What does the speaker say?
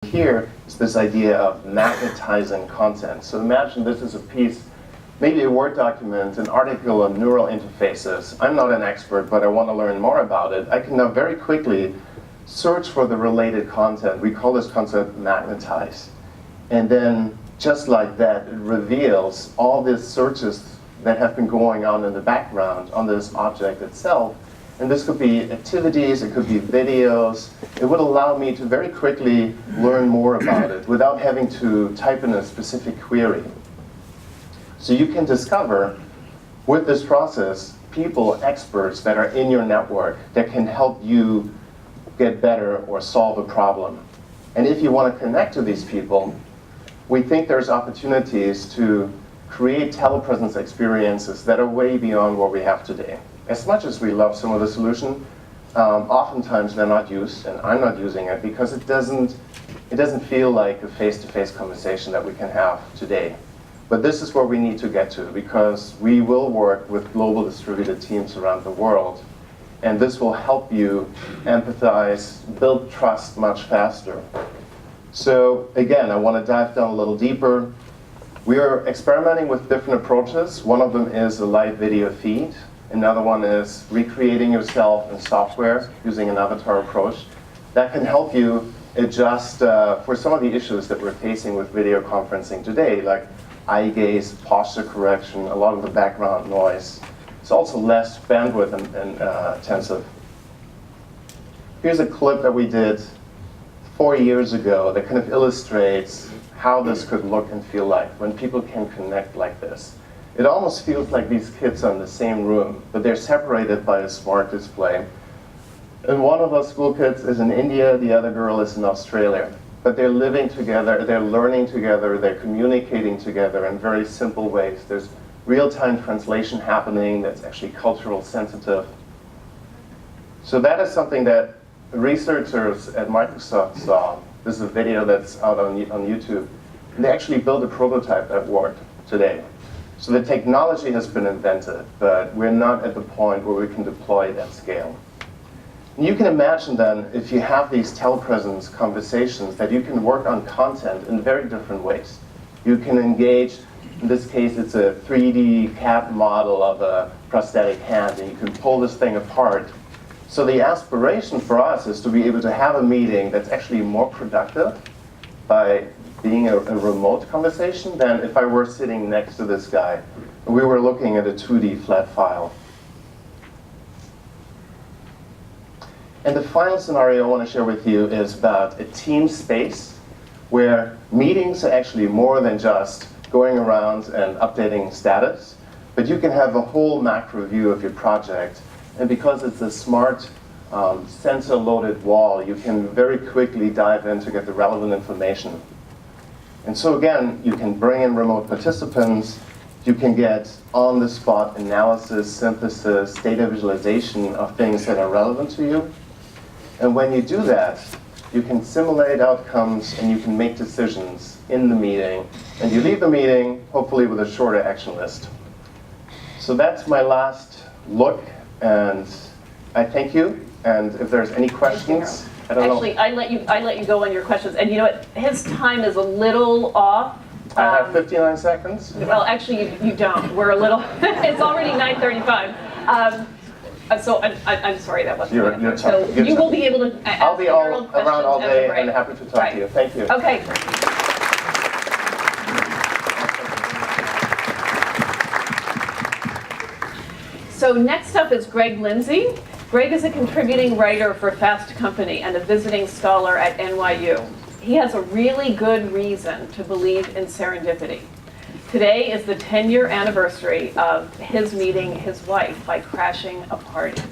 Here is this idea of magnetizing content. So imagine this is a piece, maybe a Word document, an article on neural interfaces. I'm not an expert, but I want to learn more about it. I can now very quickly search for the related content. We call this concept magnetize. And then, just like that, it reveals all these searches that have been going on in the background on this object itself. And this could be activities, it could be videos. It would allow me to very quickly learn more about it without having to type in a specific query. So you can discover, with this process, people, experts that are in your network that can help you get better or solve a problem. And if you want to connect to these people, we think there's opportunities to create telepresence experiences that are way beyond what we have today. As much as we love some of the solution, oftentimes they're not used, and I'm not using it because it doesn't feel like a face-to-face conversation that we can have today. But this is where we need to get to, because we will work with global distributed teams around the world, and this will help you empathize, build trust much faster. So again, I want to dive down a little deeper. We are experimenting with different approaches. One of them is a live video feed. Another one is recreating yourself in software using an avatar approach. That can help you adjust for some of the issues that we're facing with video conferencing today, like eye gaze, posture correction, a lot of the background noise. It's also less bandwidth intensive. Here's a clip that we did 4 years ago that kind of illustrates how this could look and feel like when people can connect like this. It almost feels like these kids are in the same room, but they're separated by a smart display. And one of our school kids is in India, the other girl is in Australia. But they're living together, they're learning together, they're communicating together in very simple ways. There's real-time translation happening that's actually cultural sensitive. So that is something that researchers at Microsoft saw. This is a video that's out on YouTube. And they actually built a prototype that worked today. So the technology has been invented, but we're not at the point where we can deploy it at scale. And you can imagine then, if you have these telepresence conversations, that you can work on content in very different ways. You can engage, in this case it's a 3D CAD model of a prosthetic hand, and you can pull this thing apart. So the aspiration for us is to be able to have a meeting that's actually more productive by being a remote conversation than if I were sitting next to this guy and we were looking at a 2D flat file. And the final scenario I want to share with you is about a team space where meetings are actually more than just going around and updating status, but you can have a whole macro view of your project. And because it's a smart sensor-loaded wall, you can very quickly dive in to get the relevant information. And so again, you can bring in remote participants, you can get on-the-spot analysis, synthesis, data visualization of things that are relevant to you. And when you do that, you can simulate outcomes and you can make decisions in the meeting. And you leave the meeting, hopefully with a shorter action list. So that's my last look, and I thank you. And if there's any questions, I don't know. Actually, I let you go on your questions. And you know what? His time is a little off. I have 59 seconds. Well, actually, you don't. We're a little. It's already 9:35. So I'm sorry that wasn't. You're so tough. you will be able to. I'll be all around all day and happy to talk to you. Thank you. Okay. So next up is Greg Lindsay. Greg is a contributing writer for Fast Company and a visiting scholar at NYU. He has a really good reason to believe in serendipity. Today is the 10-year anniversary of his meeting his wife by crashing a party.